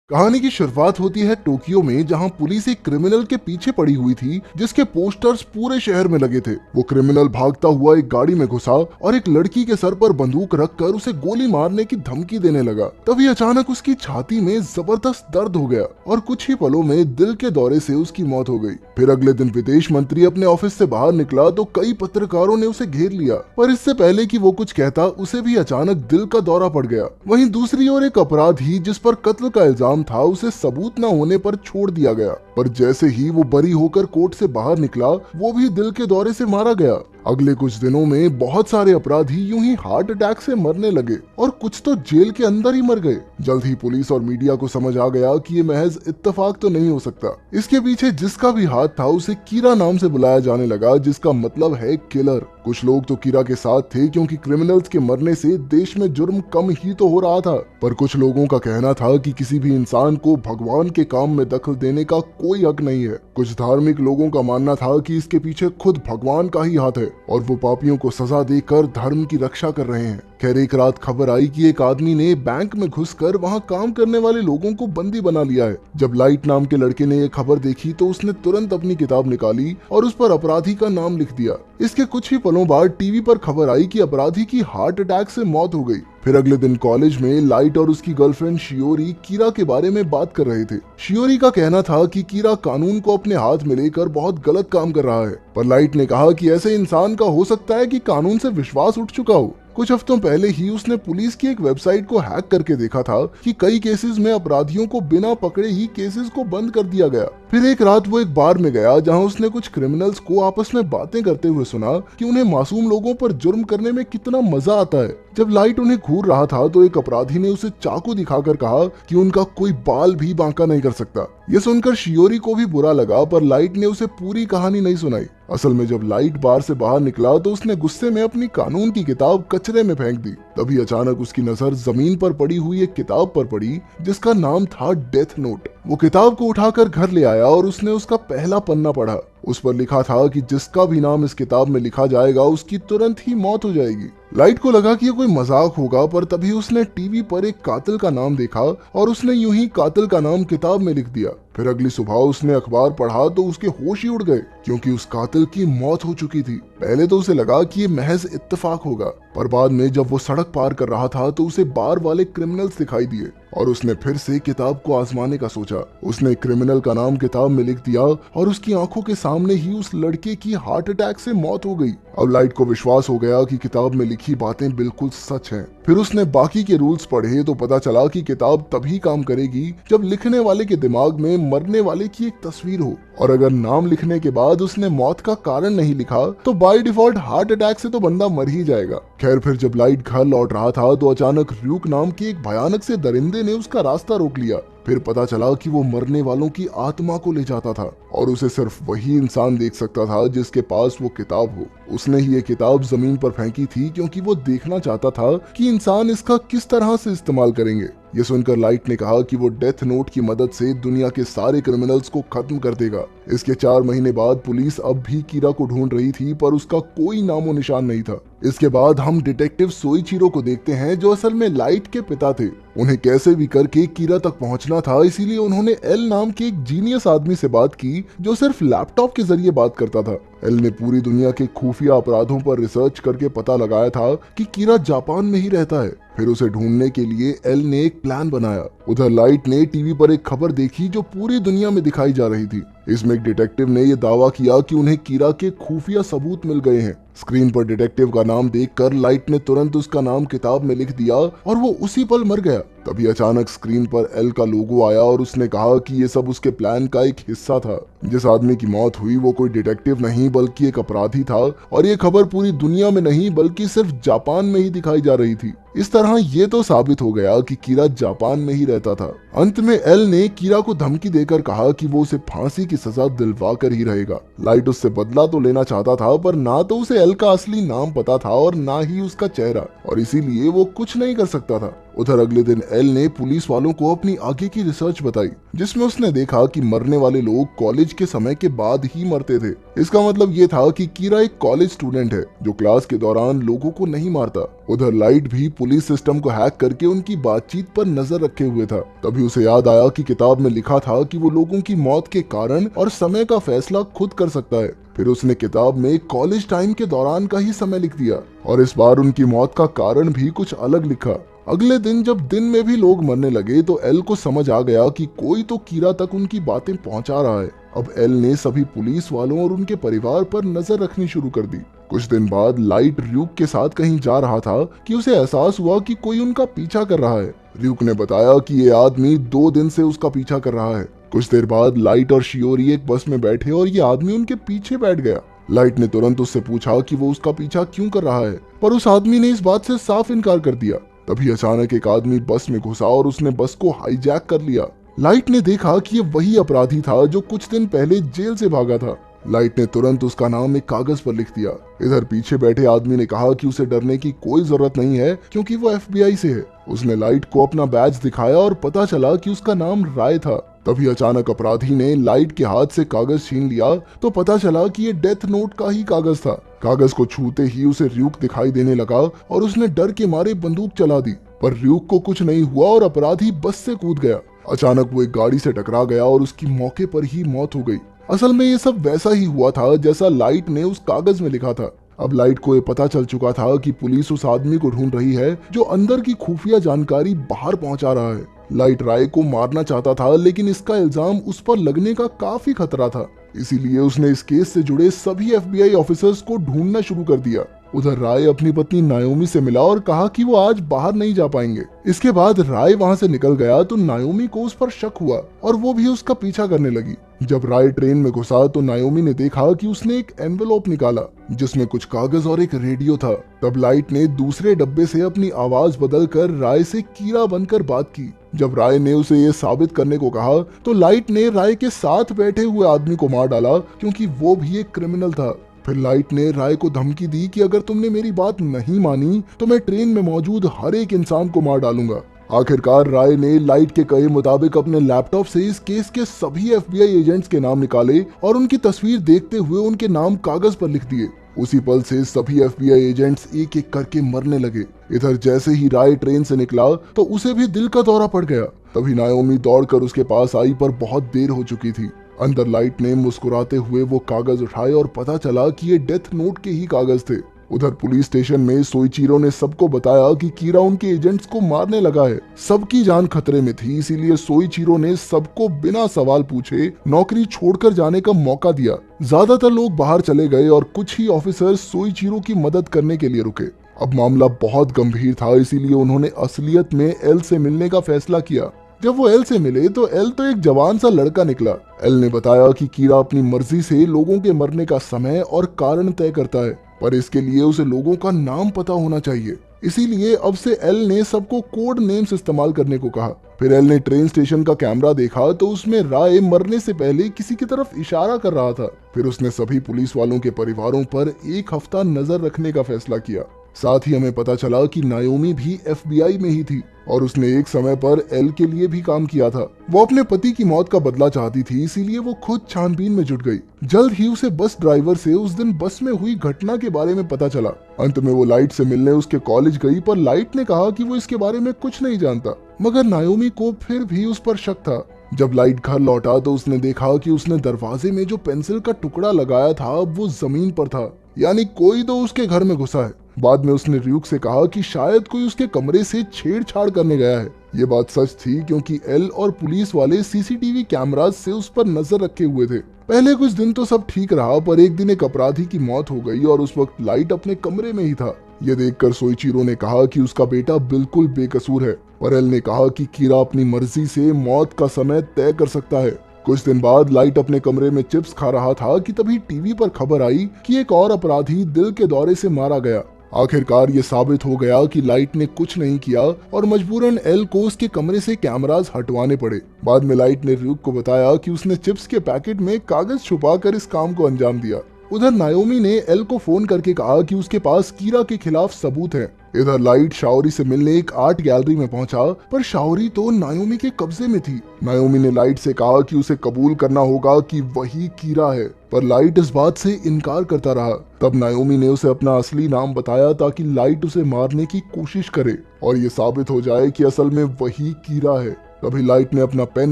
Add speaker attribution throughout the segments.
Speaker 1: कहानी की शुरुआत होती है टोक्यो में, जहां पुलिस एक क्रिमिनल के पीछे पड़ी हुई थी जिसके पोस्टर्स पूरे शहर में लगे थे। वो क्रिमिनल भागता हुआ एक गाड़ी में घुसा और एक लड़की के सर पर बंदूक रखकर उसे गोली मारने की धमकी देने लगा। तभी अचानक उसकी छाती में जबरदस्त दर्द हो गया और कुछ ही पलों में दिल के दौरे से उसकी मौत हो गई। फिर अगले दिन विदेश मंत्री अपने ऑफिस से बाहर निकला तो कई पत्रकारों ने उसे घेर लिया, पर इससे पहले कि वो कुछ कहता उसे भी अचानक दिल का दौरा पड़ गया। वहीं दूसरी ओर एक अपराधी जिस पर कत्ल का इल्जाम था, उसे सबूत न होने पर छोड़ दिया गया, पर जैसे ही वो बरी होकर कोर्ट से बाहर निकला वो भी दिल के दौरे से मारा गया। अगले कुछ दिनों में बहुत सारे अपराधी यूं ही हार्ट अटैक से मरने लगे और कुछ तो जेल के अंदर ही मर गए। जल्द ही पुलिस और मीडिया को समझ आ गया कि ये महज इत्तेफाक तो नहीं हो सकता। इसके पीछे जिसका भी हाथ था उसे कीरा नाम से बुलाया जाने लगा, जिसका मतलब है किलर। कुछ लोग तो कीरा के साथ थे क्योंकि क्रिमिनल्स के मरने से देश में जुर्म कम ही तो हो रहा था, पर कुछ लोगों का कहना था कि किसी भी इंसान को भगवान के काम में दखल देने का कोई हक नहीं है। कुछ धार्मिक लोगों का मानना था कि इसके पीछे खुद भगवान का ही हाथ है और वो पापियों को सजा देकर धर्म की रक्षा कर रहे हैं। खैर, एक रात खबर आई कि एक आदमी ने बैंक में घुसकर वहां काम करने वाले लोगों को बंदी बना लिया है। जब लाइट नाम के लड़के ने ये खबर देखी तो उसने तुरंत अपनी किताब निकाली और उस पर अपराधी का नाम लिख दिया। इसके कुछ ही पलों बाद टीवी पर खबर आई कि अपराधी की हार्ट अटैक से मौत हो गई। फिर अगले दिन कॉलेज में लाइट और उसकी गर्लफ्रेंड शियोरी कीरा के बारे में बात कर रहे थे। शियोरी का कहना था कि कीरा कानून को अपने हाथ में लेकर बहुत गलत काम कर रहा है, पर लाइट ने कहा कि ऐसे इंसान का हो सकता है कि कानून से विश्वास उठ चुका हो। कुछ हफ्तों पहले ही उसने पुलिस की एक वेबसाइट को हैक करके देखा था कि कई केसेस में अपराधियों को बिना पकड़े ही केसेस को बंद कर दिया गया। फिर एक रात वो एक बार में गया जहां उसने कुछ क्रिमिनल्स को आपस में बातें करते हुए सुना कि उन्हें मासूम लोगों पर जुर्म करने में कितना मजा आता है। जब लाइट उन्हें घूर रहा था तो एक अपराधी ने उसे चाकू दिखाकर कहा कि उनका कोई बाल भी बांका नहीं कर सकता। ये सुनकर शियोरी को भी बुरा लगा, पर लाइट ने उसे पूरी कहानी नहीं सुनाई। असल में जब लाइट बार से बाहर निकला तो उसने गुस्से में अपनी कानून की किताब कचरे में फेंक दी। तभी अचानक उसकी नजर जमीन पर पड़ी हुई एक किताब पर पड़ी जिसका नाम था डेथ नोट। वो किताब को उठाकर घर ले आया और उसने उसका पहला पन्ना पढ़ा। उस पर लिखा था कि जिसका भी नाम इस किताब में लिखा जाएगा उसकी तुरंत ही मौत हो जाएगी। लाइट को लगा कि ये कोई मजाक होगा, पर तभी उसने टीवी पर एक कातिल का नाम देखा और उसने यूं ही कातिल का नाम किताब में लिख दिया। फिर अगली सुबह उसने अखबार पढ़ा तो उसके होश ही उड़ गए, क्योंकि उस कातिल की मौत हो चुकी थी। पहले तो उसे लगा कि ये महज इत्तेफाक होगा, पर बाद में जब वो सड़क पार कर रहा था तो उसे बार वाले क्रिमिनल्स दिखाई दिए और उसने फिर से किताब को आजमाने का सोचा। उसने क्रिमिनल का नाम किताब में लिख दिया और उसकी आंखों के सामने ही उस लड़के की हार्ट अटैक से मौत हो गई। अब लाइट को विश्वास हो गया कि किताब में लिखी बातें बिल्कुल सच हैं। फिर उसने बाकी के रूल्स पढ़े तो पता चला कि किताब तभी काम करेगी जब लिखने वाले के दिमाग में मरने वाले की एक तस्वीर हो, और अगर नाम लिखने के बाद उसने मौत का कारण नहीं लिखा तो बाय डिफॉल्ट हार्ट अटैक से तो बंदा मर ही जाएगा। खैर, फिर जब लाइट घर लौट रहा था तो अचानक र्यूक नाम के एक भयानक से दरिंदे ने उसका रास्ता रोक लिया। फिर पता चला कि वो मरने वालों की आत्मा को ले जाता था और उसे सिर्फ वही इंसान देख सकता था जिसके पास वो किताब हो। उसने ही ये किताब जमीन पर फेंकी थी क्योंकि वो देखना चाहता था कि इंसान इसका किस तरह से इस्तेमाल करेंगे। ये सुनकर लाइट ने कहा कि वो डेथ नोट की मदद से दुनिया के सारे क्रिमिनल्स को खत्म कर देगा। इसके 4 महीने बाद पुलिस अब भी कीरा को ढूंढ रही थी, पर उसका कोई नामो निशान नहीं था। इसके बाद हम डिटेक्टिव सोइचिरो को देखते हैं, जो असल में लाइट के पिता थे। उन्हें कैसे भी करके कीरा तक पहुंचना था, इसीलिए उन्होंने एल नाम के एक जीनियस आदमी से बात की जो सिर्फ लैपटॉप के जरिए बात करता था। एल ने पूरी दुनिया के खुफिया अपराधों पर रिसर्च करके पता लगाया था कि कीरा जापान में ही रहता है। फिर उसे ढूंढने के लिए एल ने एक प्लान बनाया। उधर लाइट ने टीवी पर एक खबर देखी जो पूरी दुनिया में दिखाई जा रही थी। इसमें एक डिटेक्टिव ने यह दावा किया कि उन्हें कीरा के खुफिया सबूत मिल गए हैं। स्क्रीन पर डिटेक्टिव का नाम देखकर लाइट ने तुरंत उसका नाम किताब में लिख दिया और वो उसी पल मर गया। तभी अचानक स्क्रीन पर एल का लोगो आया और उसने कहा कि ये सब उसके प्लान का एक हिस्सा था। जिस आदमी की मौत हुई वो कोई डिटेक्टिव नहीं बल्कि एक अपराधी था, और ये खबर पूरी दुनिया में नहीं बल्कि सिर्फ जापान में ही दिखाई जा रही थी। इस तरह ये तो साबित हो गया कि कीरा जापान में ही रहता था। अंत में एल ने कीरा को धमकी देकर कहा कि वो उसे फांसी की सजा दिलवा कर ही रहेगा। लाइट उससे बदला तो लेना चाहता था, पर ना तो उसे एल का असली नाम पता था और ना ही उसका चेहरा, और इसीलिए वो कुछ नहीं कर सकता था। उधर अगले दिन एल ने पुलिस वालों को अपनी आगे की रिसर्च बताई, जिसमें उसने देखा कि मरने वाले लोग कॉलेज के समय के बाद ही मरते थे। इसका मतलब ये था कि कीरा एक कॉलेज स्टूडेंट है जो क्लास के दौरान लोगों को नहीं मारता। उधर लाइट भी पुलिस सिस्टम को हैक करके उनकी बातचीत पर नजर रखे हुए था। तभी उसे याद आया कि किताब में लिखा था कि वो लोगों की मौत के कारण और समय का फैसला खुद कर सकता है। फिर उसने किताब में कॉलेज टाइम के दौरान का ही समय लिख दिया और इस बार उनकी मौत का कारण भी कुछ अलग लिखा। अगले दिन जब दिन में भी लोग मरने लगे तो एल को समझ आ गया कि कोई तो कीरा तक उनकी बातें पहुंचा रहा है। अब एल ने सभी पुलिस वालों और उनके परिवार पर नजर रखनी शुरू कर दी। कुछ दिन बाद लाइट र्यूक के साथ कहीं जा रहा था कि उसे एहसास हुआ कि कोई उनका पीछा कर रहा है। र्यूक ने बताया कि ये आदमी 2 दिन से उसका पीछा कर रहा है। कुछ देर बाद लाइट और शियोरी एक बस में बैठे और ये आदमी उनके पीछे बैठ गया। लाइट ने तुरंत उससे पूछा कि वो उसका पीछा क्यों कर रहा है, पर उस आदमी ने इस बात से साफ इनकार कर दिया। तभी अचानक एक आदमी बस में घुसा और उसने बस को हाईजैक कर लिया। लाइट ने देखा कि ये वही अपराधी था जो कुछ दिन पहले जेल से भागा था। लाइट ने तुरंत उसका नाम एक कागज पर लिख दिया। इधर पीछे बैठे आदमी ने कहा कि उसे डरने की कोई जरूरत नहीं है क्योंकि वो FBI से है। उसने लाइट को अपना बैज दिखाया और पता चला कि उसका नाम राय था। तभी अचानक अपराधी ने लाइट के हाथ से कागज छीन लिया तो पता चला कि ये डेथ नोट का ही कागज था। कागज को छूते ही उसे र्यूक दिखाई देने लगा और उसने डर के मारे बंदूक चला दी, पर र्यूक को कुछ नहीं हुआ और अपराधी बस से कूद गया। अचानक वो एक गाड़ी से टकरा गया और उसकी मौके पर ही मौत हो गई। असल में ये सब वैसा ही हुआ था जैसा लाइट ने उस कागज में लिखा था। अब लाइट को ये पता चल चुका था कि पुलिस उस आदमी को ढूंढ रही है जो अंदर की खुफिया जानकारी बाहर पहुंचा रहा है। लाइट राय को मारना चाहता था लेकिन इसका इल्जाम उस पर लगने का काफी खतरा था, इसीलिए उसने इस केस से जुड़े सभी FBI ऑफिसर्स को ढूंढना शुरू कर दिया। उधर राय अपनी पत्नी नायोमी से मिला और कहा कि वो आज बाहर नहीं जा पाएंगे। इसके बाद राय वहां से निकल गया तो नायोमी को उस पर शक हुआ और वो भी उसका पीछा करने लगी। जब राय ट्रेन में घुसा तो नायोमी ने देखा कि उसने एक एनवेलोप निकाला जिसमें कुछ कागज और एक रेडियो था। तब लाइट ने दूसरे डब्बे से अपनी आवाज बदलकर राय से कीड़ा बनकर बात की। जब राय ने उसे ये साबित करने को कहा तो लाइट ने राय के साथ बैठे हुए आदमी को मार डाला क्योंकि वो भी एक क्रिमिनल था। फिर लाइट ने राय को धमकी दी कि अगर तुमने मेरी बात नहीं मानी तो मैं ट्रेन में मौजूद हर एक इंसान को मार डालूंगा। आखिरकार राय ने लाइट के कहे मुताबिक अपने लैपटॉप से इस केस के सभी FBI एजेंट्स के नाम निकाले और उनकी तस्वीर देखते हुए उनके नाम कागज पर लिख दिए। उसी पल से सभी FBI एजेंट्स एक एक करके मरने लगे। इधर जैसे ही राय ट्रेन से निकला तो उसे भी दिल का दौरा पड़ गया। तभी नायोमी दौड़कर उसके पास आई पर बहुत देर हो चुकी थी। अंदर लाइट ने मुस्कुराते हुए वो कागज उठाए और पता चला कि ये डेथ नोट के ही कागज थे। उधर पुलिस स्टेशन में सोइचिरो ने सबको बताया कि कीरा उनके एजेंट्स को मारने लगा है। सबकी जान खतरे में थी, इसीलिए सोइचिरो ने सबको बिना सवाल पूछे नौकरी छोड़कर जाने का मौका दिया। ज्यादातर लोग बाहर चले गए और कुछ ही ऑफिसर्स सोइचिरो की मदद करने के लिए रुके। अब मामला बहुत गंभीर था, इसीलिए उन्होंने असलियत में एल से मिलने का फैसला किया। जब वो एल से मिले तो एल तो एक जवान सा लड़का निकला। एल ने बताया कि कीरा अपनी मर्जी से लोगों के मरने का समय और कारण तय करता है, पर इसके लिए उसे लोगों का नाम पता होना चाहिए। इसीलिए अब से एल ने सबको कोड नेम्स इस्तेमाल करने को कहा। फिर एल ने ट्रेन स्टेशन का कैमरा देखा तो उसमें राय मरने से पहले किसी की तरफ इशारा कर रहा था। फिर उसने सभी पुलिस वालों के परिवारों पर एक हफ्ता नजर रखने का फैसला किया। साथ ही हमें पता चला कि नायोमी भी FBI में ही थी और उसने एक समय पर एल के लिए भी काम किया था। वो अपने पति की मौत का बदला चाहती थी, इसीलिए वो खुद छानबीन में जुट गई। जल्द ही उसे बस ड्राइवर से उस दिन बस में हुई घटना के बारे में पता चला। अंत में वो लाइट से मिलने उसके कॉलेज गई, पर लाइट ने कहा कि वो इसके बारे में कुछ नहीं जानता, मगर नायोमी को फिर भी उस पर शक था। जब लाइट घर लौटा तो उसने देखा कि उसने दरवाजे में जो पेंसिल का टुकड़ा लगाया था वो जमीन पर था, यानी कोई तो उसके घर में घुसा है। बाद में उसने र्यूक से कहा कि शायद कोई उसके कमरे से छेड़छाड़ करने गया है। ये बात सच थी क्योंकि एल और पुलिस वाले CCTV कैमरास से उस पर नजर रखे हुए थे। पहले कुछ दिन तो सब ठीक रहा, पर एक दिन एक अपराधी की मौत हो गई और उस वक्त लाइट अपने कमरे में ही था। ये देखकर सोइचिरो ने कहा कि उसका बेटा बिल्कुल बेकसूर है, पर एल ने कहा कि कीरा अपनी मर्जी से मौत का समय तय कर सकता है। कुछ दिन बाद लाइट अपने कमरे में चिप्स खा रहा था कि तभी टीवी पर खबर आई कि एक और अपराधी दिल के दौरे से मारा गया। आखिरकार ये साबित हो गया कि लाइट ने कुछ नहीं किया और मजबूरन एल को उसके कमरे से कैमरास हटवाने पड़े। बाद में लाइट ने र्यूक को बताया कि उसने चिप्स के पैकेट में कागज छुपाकर इस काम को अंजाम दिया। उधर नायोमी ने एल को फोन करके कहा कि उसके पास कीरा के खिलाफ सबूत है। इधर लाइट शाओरी से मिलने एक आर्ट गैलरी में पहुंचा, पर शाओरी तो नायोमी के कब्जे में थी। नायोमी ने लाइट से कहा कि उसे कबूल करना होगा कि वही कीरा है, पर लाइट इस बात से इनकार करता रहा। तब नायोमी ने उसे अपना असली नाम बताया ताकि लाइट उसे मारने की कोशिश करे और ये साबित हो जाए कि असल में वही कीरा है। तभी लाइट ने अपना पेन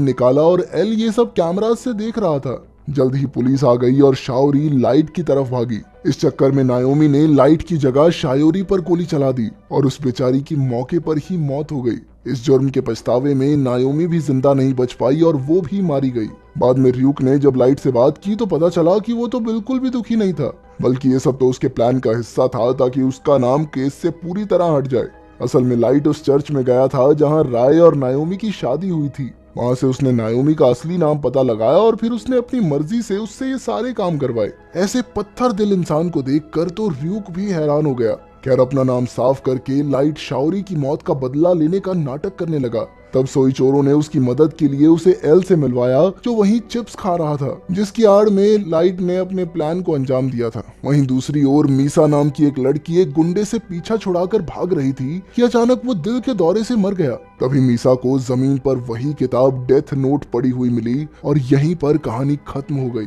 Speaker 1: निकाला और एल ये सब कैमरास से देख रहा था। जल्द ही पुलिस आ गई और शाओरी लाइट की तरफ भागी। इस चक्कर में नायोमी ने लाइट की जगह शायोरी पर गोली चला दी और उस बेचारी की मौके पर ही मौत हो गई। इस जुर्म के पछतावे में नायोमी भी जिंदा नहीं बच पाई और वो भी मारी गई। बाद में र्यूक ने जब लाइट से बात की तो पता चला कि वो तो बिल्कुल भी दुखी नहीं था, बल्कि ये सब तो उसके प्लान का हिस्सा था ताकि उसका नाम केस से पूरी तरह हट जाए। असल में लाइट उस चर्च में गया था जहाँ राय और नायोमी की शादी हुई थी। वहां से उसने नायोमी का असली नाम पता लगाया और फिर उसने अपनी मर्जी से उससे ये सारे काम करवाए। ऐसे पत्थर दिल इंसान को देखकर तो र्यूक भी हैरान हो गया। खैर, अपना नाम साफ करके लाइट शाओरी की मौत का बदला लेने का नाटक करने लगा। तब सोइचोरो ने उसकी मदद के लिए उसे एल से मिलवाया, जो वहीं चिप्स खा रहा था, जिसकी आड़ में लाइट ने अपने प्लान को अंजाम दिया था। वहीं दूसरी ओर मीसा नाम की एक लड़की एक गुंडे से पीछा छुड़ाकर भाग रही थी कि अचानक वो दिल के दौरे से मर गया। तभी मीसा को जमीन पर वही किताब डेथ नोट पड़ी हुई मिली और यहीं पर कहानी खत्म हो गई।